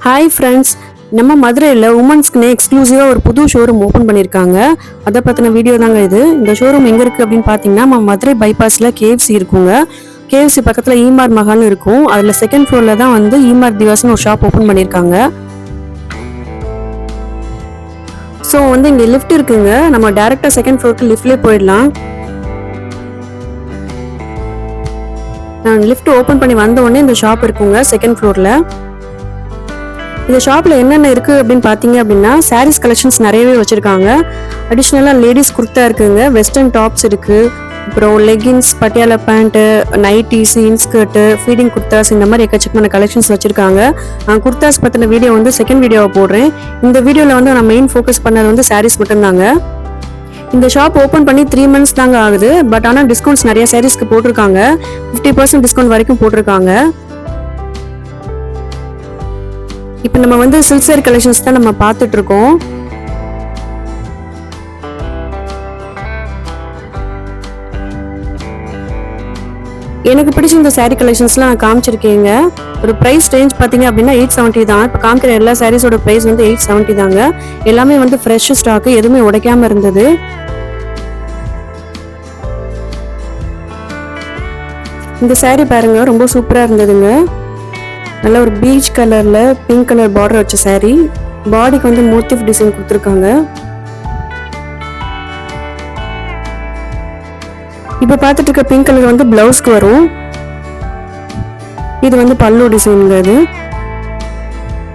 Hi friends, நம்ம மதுரையில் உமன்ஸ்க்குனே எக்ஸ்க்ளூசிவாக ஒரு புது ஷோரூம் ஓப்பன் பண்ணியிருக்காங்க. அதை பற்றின வீடியோ தாங்க இது. இந்த ஷோரூம் எங்கே இருக்குது அப்படின்னு பார்த்தீங்கன்னா, நம்ம மதுரை பைபாஸில் கேஎஃப்சி இருக்குங்க. கேஎஃப்சி பக்கத்தில் ஈமார் மஹால்னு இருக்கும். அதில் செகண்ட் ஃப்ளோரில் தான் வந்து ஈமார் திவாஸ்னு ஒரு ஷாப் ஓப்பன் பண்ணியிருக்காங்க. ஸோ வந்து இங்கே லிஃப்ட் இருக்குங்க. நம்ம டேரெக்டாக செகண்ட் ஃப்ளோருக்கு லிஃப்ட்லேயே போயிடலாம். நான் லிஃப்ட் ஓப்பன் பண்ணி வந்த உடனே இந்த ஷாப் இருக்குங்க செகண்ட் ஃப்ளோரில். இந்த ஷாப்பில் என்னென்ன இருக்குது அப்படின்னு பார்த்தீங்க அப்படின்னா, சாரீஸ் கலெக்ஷன்ஸ் நிறையவே வச்சுருக்காங்க. அடிஷ்னலாக லேடிஸ் குர்த்தா இருக்குங்க, வெஸ்டர்ன் டாப்ஸ் இருக்குது, அப்புறம் leggings, Patiala pant, nighties, இன்ஸ்கர்ட்டு, feeding kurtas, இந்த மாதிரி எக்கச்சக்கமான கலெக்ஷன்ஸ் வச்சுருக்காங்க. குர்த்தாஸ் பற்றின வீடியோ வந்து செகண்ட் வீடியோவை போடுறேன். இந்த வீடியோவில் வந்து நான் மெயின் ஃபோக்கஸ் பண்ணது வந்து சாரீஸ் மட்டும்தாங்க. இந்த ஷாப் ஓப்பன் பண்ணி 3 months தாங்க ஆகுது. பட் ஆனால் டிஸ்கவுண்ட்ஸ் நிறைய சாரீஸ்க்கு போட்டிருக்காங்க. 50% டிஸ்கவுண்ட் வரைக்கும் போட்டிருக்காங்க. இப்போ நம்ம வந்து சில்க் சாரி கலெக்ஷன்ஸ் தான் நம்ம பார்த்துட்டு இருக்கோம். எனக்கு பிடிச்ச இந்த சாரீ கலெக்ஷன்ஸ்லாம் நான் காமிச்சிருக்கேங்க. ஒரு ப்ரைஸ் ரேஞ்ச் பார்த்தீங்க அப்படின்னா 870 தான். இப்போ காமிக்கிற எல்லா சாரீஸோட ப்ரைஸ் வந்து 870 தாங்க. எல்லாமே வந்து ஃப்ரெஷ் ஸ்டாக்கு, எதுவுமே உடைக்காம இருந்தது. இந்த சாரீ பாருங்க, ரொம்ப சூப்பராக இருந்ததுங்க. நல்ல ஒரு பீச் கலர்ல பிங்க் கலர் பார்டர் வச்ச சாரீ. பாடிக்கு வந்து மோட்டிவ் டிசைன் கொடுத்துருக்காங்க. இப்ப பார்த்துட்டு இருக்க பிங்க் கலர் வந்து பிளவுஸ்க்கு வரும். இது வந்து பல்லு டிசைனுங்க. இது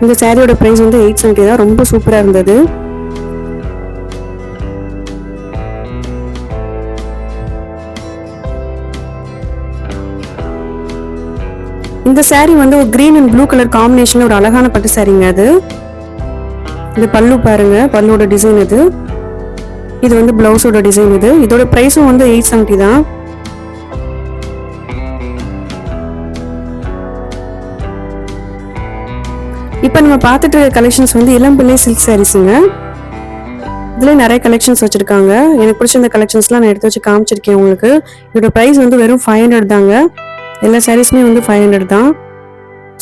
இந்த சாரியோட பிரைஸ் வந்து 870 தான். ரொம்ப சூப்பரா இருந்தது. இந்த சாரீ வந்து ஒரு கிரீன் அண்ட் ப்ளூ கலர் காம்பினேஷன்ல ஒரு அழகான பட்டு சாரீங்க. அது இந்த பல்லு பாருங்க, பல்லோட டிசைன் இது. இது வந்து பிளவுஸோட டிசைன் இது. இதோட பிரைஸும் வந்து 870 தான். இப்போ நம்ம பார்த்துட்டு இருக்க கலெக்ஷன்ஸ் வந்து இளம்பிள்ளை சில்க் சாரீஸுங்க. இதுல நிறைய கலெக்ஷன்ஸ் வச்சிருக்காங்க. எனக்கு பிடிச்ச இந்த கலெக்ஷன்ஸ்லாம் நான் எடுத்து வச்சு காமிச்சிருக்கேன் உங்களுக்கு. இதோட பிரைஸ் வந்து வெறும் 500 தாங்க. எல்லா சாரீஸுமே வந்து 500 தான்.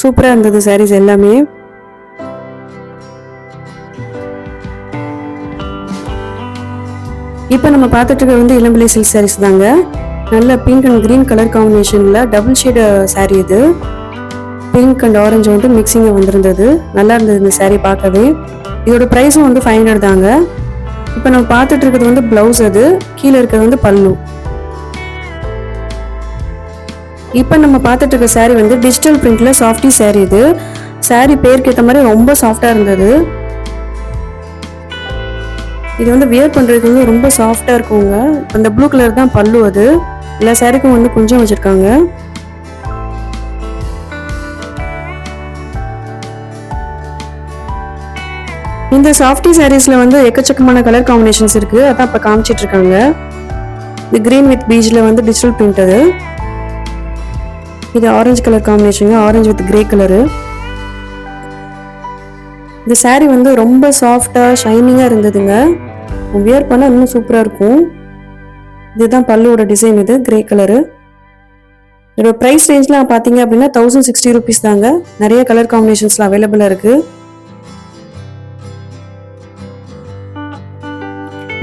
சூப்பரா இருந்தது சாரீஸ் எல்லாமே. இப்போ நம்ம பார்த்துட்டு இருக்க வந்து இளம்பிள்ளை சில்க் சாரீஸ் தாங்க. நல்ல பிங்க் அண்ட் கிரீன் கலர் காம்பினேஷன்ல டபுள் ஷேட் சாரீ இது. பிங்க் அண்ட் ஆரஞ்சு வந்து மிக்சிங் வந்திருந்தது. நல்லா இருந்தது இந்த சாரீ பார்க்கவே. இதோட பிரைஸும் வந்து 500 தாங்க. இப்போ நம்ம பார்த்துட்டு இருக்கிறது வந்து பிளவுஸ், அது கீழே இருக்கிறது வந்து பல்லு. இப்போ நம்ம பார்த்துட்டு இருக்க சாரீ வந்து டிஜிட்டல் பிரிண்ட்ல சாஃப்டி சாரீ. இது சாரீ பேருக்கு ஏற்ற மாதிரி ரொம்ப சாஃப்டா இருந்தது. இது வந்து வியர் பண்றதுக்கு வந்து ரொம்ப சாஃப்டா இருக்குங்க. அந்த ப்ளூ கலர் தான் பல்லு. அது எல்லா சாரீக்கும் வந்து கொஞ்சம் வச்சிருக்காங்க. இந்த சாஃப்டி சாரீஸ்ல வந்து எக்கச்சக்கமான கலர் காம்பினேஷன்ஸ் இருக்கு. அதான் இப்ப காமிச்சிட்டு இருக்காங்க. இது கிரீன் வித் பீச்ல வந்து டிஜிட்டல் பிரிண்ட். அது இது orange colour combination, orange with grey colour. இந்த சாரீ வந்து ரொம்ப சாஃப்டா ஷைனிங்கா இருந்ததுங்க. வியர் பண்ணா இன்னும் சூப்பரா இருக்கும். இதுதான் பல்லுவோட டிசைன். இது கிரே கலரு. இதோட பிரைஸ் ரேஞ்ச்லாம் பாத்தீங்க அப்படின்னா 1060 rupees தாங்க. நிறைய கலர் காம்பினேஷன்ஸ்ல அவைலபிளா இருக்கு.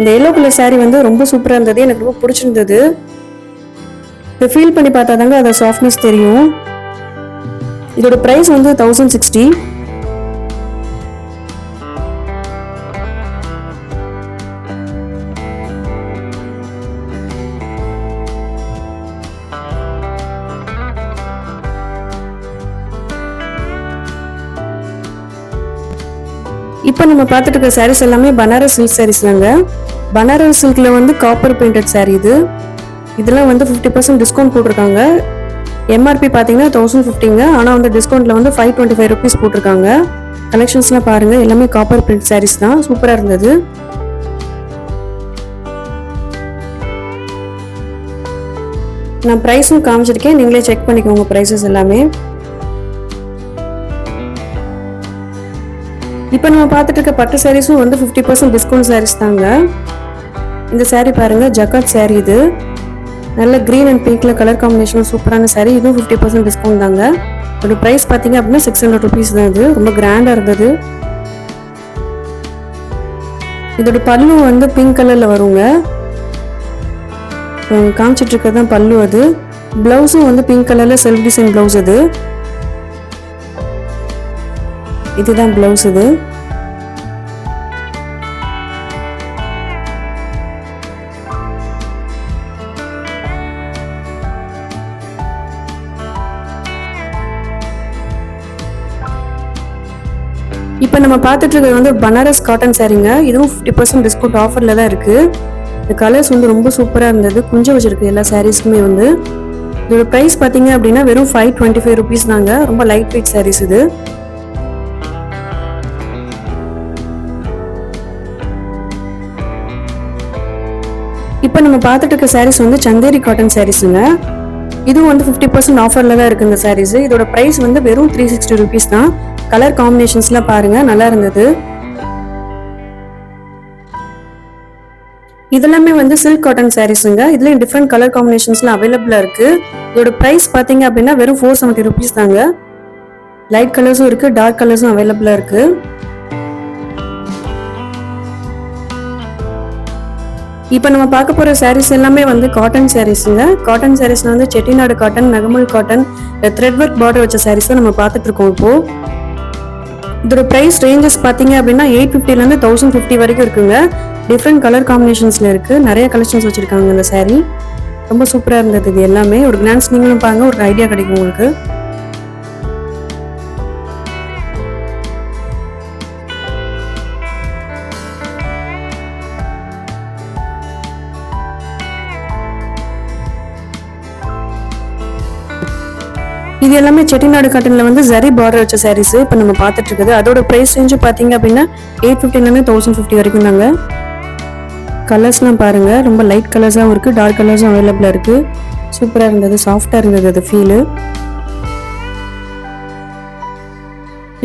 இந்த எல்லோ கலர் சாரீ வந்து ரொம்ப சூப்பரா இருந்தது. எனக்கு ரொம்ப பிடிச்சிருந்தது. இதை ஃபீல் பண்ணி பார்த்தா தாங்க அதோட சாஃப்ட்னஸ் தெரியும். இதோட பிரைஸ் வந்து 1060. இப்போ நம்ம பார்த்துட்டு இருக்க சாரீஸ் எல்லாமே பனாரஸ் சில்க் சாரீஸ் தாங்க. பனாரஸ் சில்க்ல வந்து காப்பர் பெயிண்டட் சாரீ இது. இதெல்லாம் வந்து 50% டிஸ்கவுண்ட் போட்டிருக்காங்க. எம்ஆர்பி பார்த்தீங்கன்னா 1050ங்க. ஆனால் வந்து டிஸ்கவுண்ட்ல வந்து 525 rupees போட்டிருக்காங்க. கலெக்ஷன்ஸ்லாம் பாருங்க, எல்லாமே காப்பர் பிரிண்ட் சாரீஸ் தான். சூப்பரா இருந்தது. நான் ப்ரைஸும் காமிச்சிருக்கேன், நீங்களே செக் பண்ணிக்கோங்க ப்ரைஸஸ் எல்லாமே. இப்போ நம்ம பார்த்துட்டு இருக்க பட்டு சாரீஸும் வந்து 50% டிஸ்கவுண்ட் சாரீஸ் தாங்க. இந்த சாரீ பாருங்க, ஜக்காட் சாரீ. இது நல்ல கிரீன் அண்ட் பிங்க்ல கலர் காம்பினேஷன் சூப்பரான சாரீ. இதுவும் 50% டிஸ்கவுண்ட் தாங்க. இதோட ப்ரைஸ் பார்த்தீங்க அப்படின்னா 600 ருபீஸ் தான். இது ரொம்ப கிராண்டாக இருந்தது. இதோட பல்லு வந்து பிங்க் கலரில் வருங்க. காமிச்சிட்டு இருக்கிறது தான் பல்லு. அது ப்ளவுஸும் வந்து பிங்க் கலரில் செல்ஃப் டிசைன் ப்ளவுஸ். இதுதான் ப்ளவுஸ். இது இப்போ நம்ம பார்த்துட்டு இருக்கிறது வந்து பனாரஸ் காட்டன் சாரீங்க. இதுவும் 50% டிஸ்கவுண்ட் ஆஃபரில் தான் இருக்குது. இந்த கலர்ஸ் வந்து ரொம்ப சூப்பராக இருந்தது. குஞ்சு வச்சிருக்கு எல்லா சாரீஸ்க்குமே வந்து. இதோட ப்ரைஸ் பார்த்தீங்க அப்படின்னா வெறும் 525 ருபீஸ் தாங்க. ரொம்ப லைட் வெயிட் சாரீஸ் இது. இப்போ நம்ம பார்த்துட்டு இருக்க சாரீஸ் வந்து சந்தேரி காட்டன் சாரீஸுங்க. இதுவும் வந்து 50% ஆஃபரில் தான் இருக்குது இந்த சாரீஸ். இதோட ப்ரைஸ் வந்து வெறும் 360 ருபீஸ் தான். கலர் காம்பினேஷன்ஸ்லாம் பாருங்க, நல்லா இருந்தது. இதெல்லாமே வந்து சில்க் காட்டன் சாரீஸுங்க. இதுலயும் டிஃப்ரெண்ட் கலர் காம்பினேஷன்ஸ்லாம் அவைலபிளா இருக்கு. இதோட பிரைஸ் பாத்தீங்க அப்படின்னா வெறும் 470 ருபீஸ் தாங்க. லைட் கலர்ஸும் இருக்கு, டார்க் கலர்ஸும் அவைலபிளா இருக்கு. இப்போ நம்ம பார்க்க போற சாரீஸ் எல்லாமே வந்து காட்டன் சாரீஸுங்க. காட்டன் சாரீஸ்ல வந்து செட்டிநாடு காட்டன், நகமல் காட்டன், த்ரெட் ஒர்க் பார்டர் வச்ச சாரீஸ் தான் நம்ம பார்த்துட்டு இருக்கோம் இப்போ. இதோட பிரைஸ் ரேஞ்சஸ் பார்த்தீங்க அப்படின்னா 850லேருந்து 1050 வரைக்கும் இருக்குங்க. டிஃப்ரெண்ட் கலர் காம்பினேஷன்ஸில் இருக்குது. நிறைய கலெக்ஷன்ஸ் வச்சுருக்காங்க இந்த சாரீ. ரொம்ப சூப்பராக இருந்தது. இது எல்லாமே ஒரு கிளான்ஸ் நீங்களும் பாருங்க, ஒரு ஐடியா கிடைக்கும் உங்களுக்கு. இது எல்லாமே செட்டிநாடு காட்டன்ல வந்து ஜரி பார்டர் வச்ச சாரீஸ் இப்போ நம்ம பார்த்துட்டு இருக்குது. அதோட பிரைஸ் ரேஞ்சு பார்த்தீங்க அப்படின்னா 850லேருந்து 1050 வரைக்கும் தாங்க. கலர்ஸ்லாம் பாருங்க, ரொம்ப லைட் கலர்ஸாகவும் இருக்குது, டார்க் கலர்ஸும் அவைலபிளாக இருக்குது. சூப்பராக இருந்தது, சாஃப்டாக இருந்தது அது ஃபீலு.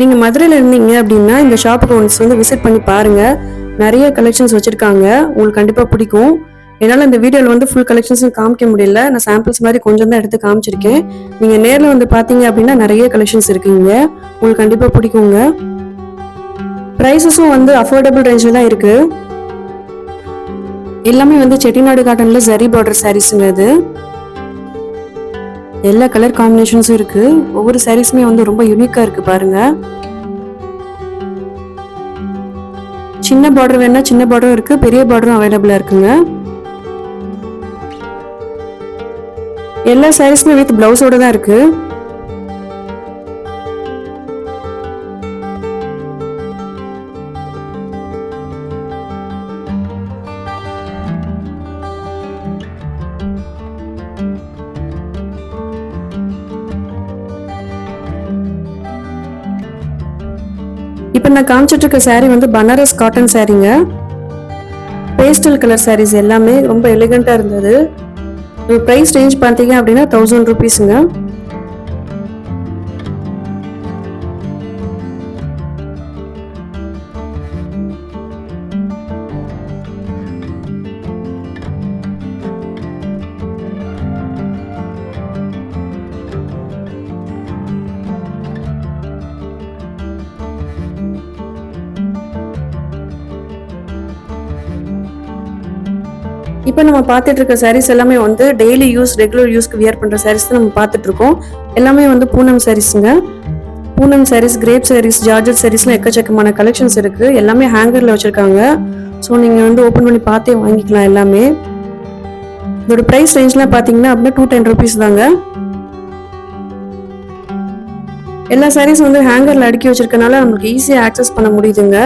நீங்கள் மதுரையில் இருந்தீங்க அப்படின்னா இந்த ஷாப்புக்கு ஒன்ஸ் வந்து விசிட் பண்ணி பாருங்கள். நிறைய கலெக்ஷன்ஸ் வச்சுருக்காங்க, உங்களுக்கு கண்டிப்பாக பிடிக்கும். என்னால் இந்த வீடியோவில் வந்து ஃபுல் கலெக்ஷன்ஸும் காமிக்க முடியல. நான் சாம்பிள்ஸ் மாதிரி கொஞ்சம் தான் எடுத்து காமிச்சிருக்கேன். நீங்கள் நேரில் வந்து பார்த்தீங்க அப்படின்னா நிறைய கலெக்ஷன்ஸ் இருக்குங்க, உங்களுக்கு கண்டிப்பாக பிடிக்குங்க. ப்ரைஸஸும் வந்து அஃபோர்டபுள் ரேஞ்சில் தான் இருக்குது. எல்லாமே வந்து செட்டிநாடு காட்டன்ல ஜரி பார்டர் சாரீஸுங்க. இது எல்லா கலர் காம்பினேஷன்ஸும் இருக்குது. ஒவ்வொரு சாரீஸுமே வந்து ரொம்ப யூனிக்காக இருக்குது பாருங்க. சின்ன பார்டர் வேணா சின்ன பார்டரும் இருக்குது, பெரிய பார்டரும் அவைலபிளாக இருக்குங்க. எல்லா சாரீஸுமே வித் பிளவுஸோட தான் இருக்கு. இப்போ நான் காமிச்சிட்டு இருக்க சாரீ வந்து பனாரஸ் காட்டன் சாரீங்க. பேஸ்டல் கலர் சாரீஸ் எல்லாமே ரொம்ப எலிகண்டா இருந்தது. பிரைஸ் ரேஞ்ச் பார்த்தீங்க அப்படின்னா 1000 ருபீஸுங்க. இப்போ நம்ம பார்த்துட்டு இருக்க சாரீஸ் எல்லாமே வந்து டெய்லி யூஸ், ரெகுலர் யூஸ்க்கு வியர் பண்ணுற சாரீஸ் தான் நம்ம பார்த்துட்டு இருக்கோம். எல்லாமே வந்து பூனம் சாரீஸுங்க. பூனம் சாரீஸ், கிரேப் சாரீஸ், ஜார்ஜட் சாரீஸ்லாம் எக்கச்சக்கமான கலெக்ஷன்ஸ் இருக்குது. எல்லாமே ஹேங்கரில் வச்சுருக்காங்க. ஸோ நீங்கள் வந்து ஓப்பன் பண்ணி பார்த்தே வாங்கிக்கலாம் எல்லாமே. இதோட ப்ரைஸ் ரேஞ்ச்லாம் பார்த்தீங்கன்னா அப்படின்னா 210 ருபீஸ் தாங்க. எல்லா சாரீஸ் வந்து ஹேங்கரில் அடுக்கி வச்சிருக்கனால நமக்கு ஈஸியாக ஆக்சஸ் பண்ண முடியுதுங்க.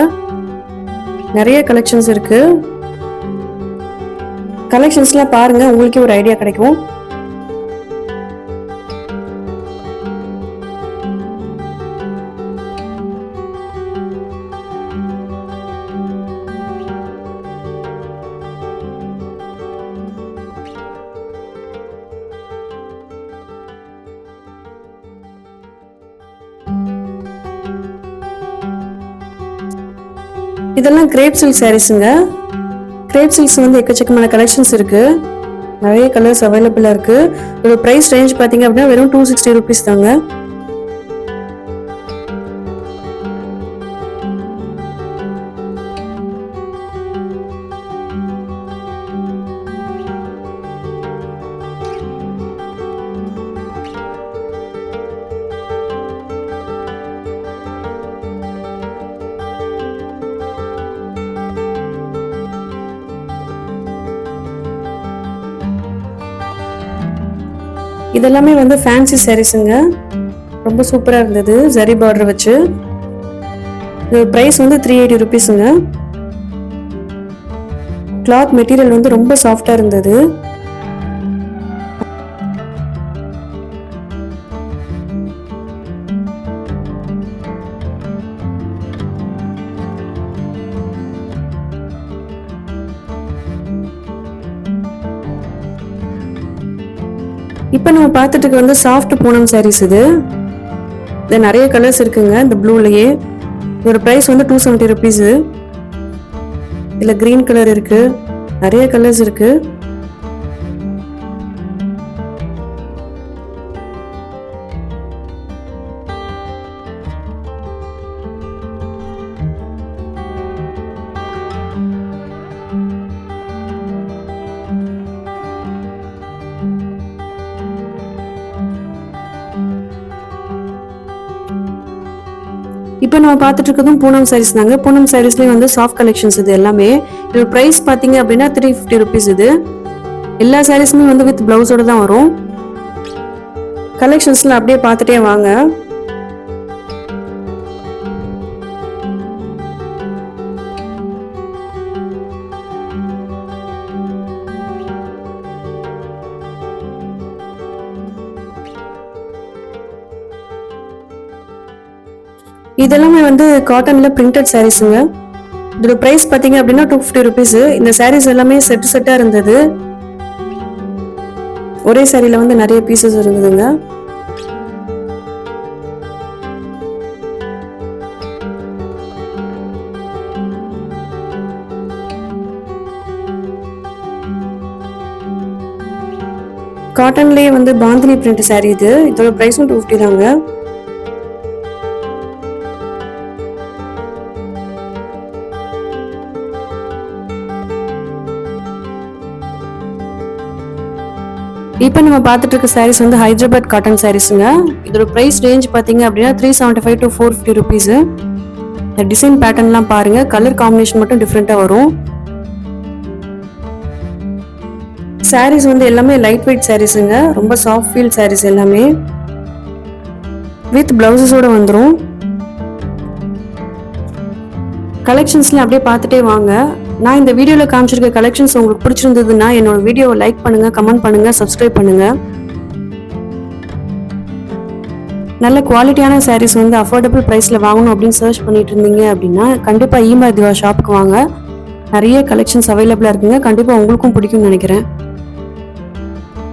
நிறைய கலெக்ஷன்ஸ் இருக்குது. கலெக்ஷன்ஸ்லாம் பாருங்க, உங்களுக்கே ஒரு ஐடியா கிடைக்கும். இதெல்லாம் கிரேப் சில்க் சாரீஸுங்க. கிரேப் சில்க்ஸ் வந்து எக்கச்சக்கமான கலெக்ஷன்ஸ் இருக்கு, நிறைய கலர்ஸ் அவைலபிளா இருக்கு. இதோட பிரைஸ் ரேஞ்ச் பாத்தீங்க அப்படின்னா வெறும் 260 ருபீஸ் தாங்க. இதெல்லாமே வந்து ஃபேன்சி சாரீஸுங்க. ரொம்ப சூப்பராக இருந்தது ஜரி பார்டர் வச்சு. இதோட ப்ரைஸ் வந்து 380 ருபீஸுங்க. கிளாத் மெட்டீரியல் வந்து ரொம்ப சாஃப்டாக இருந்தது. இப்போ நம்ம பார்த்துட்டு வந்து சாஃப்ட் பூனம் சாரீஸ் இது நிறைய கலர்ஸ் இருக்குங்க. இந்த ப்ளூலயே இதோட ப்ரைஸ் வந்து 270 ருபீஸ். இதில் கிரீன் கலர் இருக்கு, நிறைய கலர்ஸ் இருக்கு. இப்போ நம்ம பார்த்துட்டு இருக்கிறதும் பூனம் சாரீஸ் தாங்க. பூனம் சாரீஸ்லேயே வந்து சாஃப்ட் கலெக்ஷன்ஸ் இது எல்லாமே. இதோட ப்ரைஸ் பார்த்தீங்க அப்படின்னா 350 ருபீஸ். இது எல்லா சாரீஸுமே வந்து வித் பிளவுஸோட தான் வரும். கலெக்ஷன்ஸ்லாம் அப்படியே பார்த்துட்டே வாங்க. இதெல்லாமே வந்து காட்டன்ல பிரிண்டட் சாரீஸுங்க. இதோட பிரைஸ் பாத்தீங்க அப்படின்னா 250 ருபீஸ். இந்த சாரீஸ் எல்லாமே செட்டா இருந்தது. ஒரே சாரியில வந்து நிறைய பீசஸ் இருந்ததுங்க. காட்டன்லயே வந்து பாந்தினி பிரிண்ட் சாரீ இது. இதோட பிரைஸும் 250 தாங்க. இப்போ நம்ம பார்த்துட்டு இருக்க சாரீஸ் வந்து ஹைதராபாத் காட்டன் சாரீஸுங்க. இதோட ப்ரைஸ் ரேஞ்ச் பார்த்தீங்க அப்படின்னா 375 to 450 ருபீஸ். இந்த டிசைன் பேட்டர்ன்லாம் பாருங்க, கலர் காம்பினேஷன் மட்டும் டிஃப்ரெண்ட்டாக வரும். சாரீஸ் வந்து எல்லாமே லைட் வெயிட் சாரீஸுங்க. ரொம்ப சாஃப்ட் ஃபீல் சாரீஸ் எல்லாமே வித் பிளவுசஸோட வந்துடும். கலெக்ஷன்ஸ்லாம் அப்படியே பார்த்துட்டே வாங்க. நான் இந்த வீடியோவில் காமிச்சிருக்க கலெக்ஷன்ஸ் உங்களுக்கு பிடிச்சிருந்ததுன்னா என்னோட வீடியோவை லைக் பண்ணுங்க, கமெண்ட் பண்ணுங்க, சப்ஸ்கிரைப் பண்ணுங்க. நல்ல குவாலிட்டியான சாரீஸ் வந்து அஃபோர்டபுள் ப்ரைஸில் வாங்கணும் அப்படின்னு சர்ச் பண்ணிட்டு இருந்தீங்க அப்படின்னா கண்டிப்பாக ஈமார் திவா ஷாப்புக்கு வாங்க. நிறைய கலெக்ஷன்ஸ் அவைலபிளாக இருக்குங்க. கண்டிப்பாக உங்களுக்கும் பிடிக்கும்னு நினைக்கிறேன்.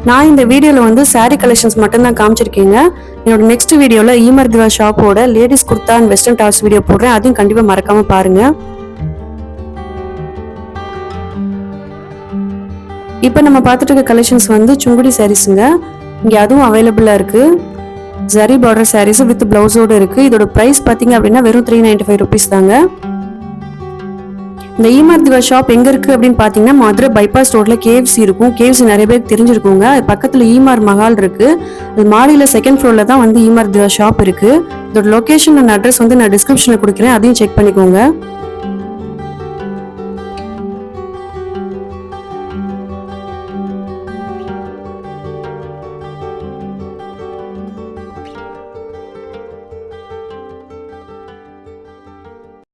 நான் இந்த வீடியோவில் வந்து சாரீ கலெக்ஷன்ஸ் மட்டும்தான் காமிச்சிருக்கேங்க. என்னோட நெக்ஸ்ட் வீடியோவில் ஈமார் திவா ஷாப்போட ladies kurta and western tops video போடுறேன். அதையும் கண்டிப்பாக மறக்காமல் பாருங்க. இப்போ நம்ம பார்த்துட்டு இருக்க கலெக்ஷன்ஸ் வந்து சுங்குடி சாரீஸுங்க. இங்கே அதுவும் அவைலபிளாக இருக்கு. ஜரி பார்டர் சாரீஸ் வித் பிளவுஸோடு இருக்கு. இதோட ப்ரைஸ் பார்த்தீங்க அப்படின்னா வெறும் 395 ருபீஸ் தாங்க. இந்த ஈமார் திவா ஷாப் எங்கே இருக்குது அப்படின்னு பார்த்தீங்கன்னா மதுரை பைபாஸ் ரோட்டில் KFC இருக்கும். KFC நிறைய பேருக்கு தெரிஞ்சிருக்குங்க. அது பக்கத்தில் ஈமார் மஹால் இருக்குது. அது மாடியில் செகண்ட் ஃப்ளோரில் தான் வந்து ஈமார் திவா ஷாப் இருக்குது. இதோட லொக்கேஷன் அண்ட் அட்ரஸ் வந்து நான் டிஸ்கிரிப்ஷனில் கொடுக்குறேன். அதையும் செக் பண்ணிக்கோங்க.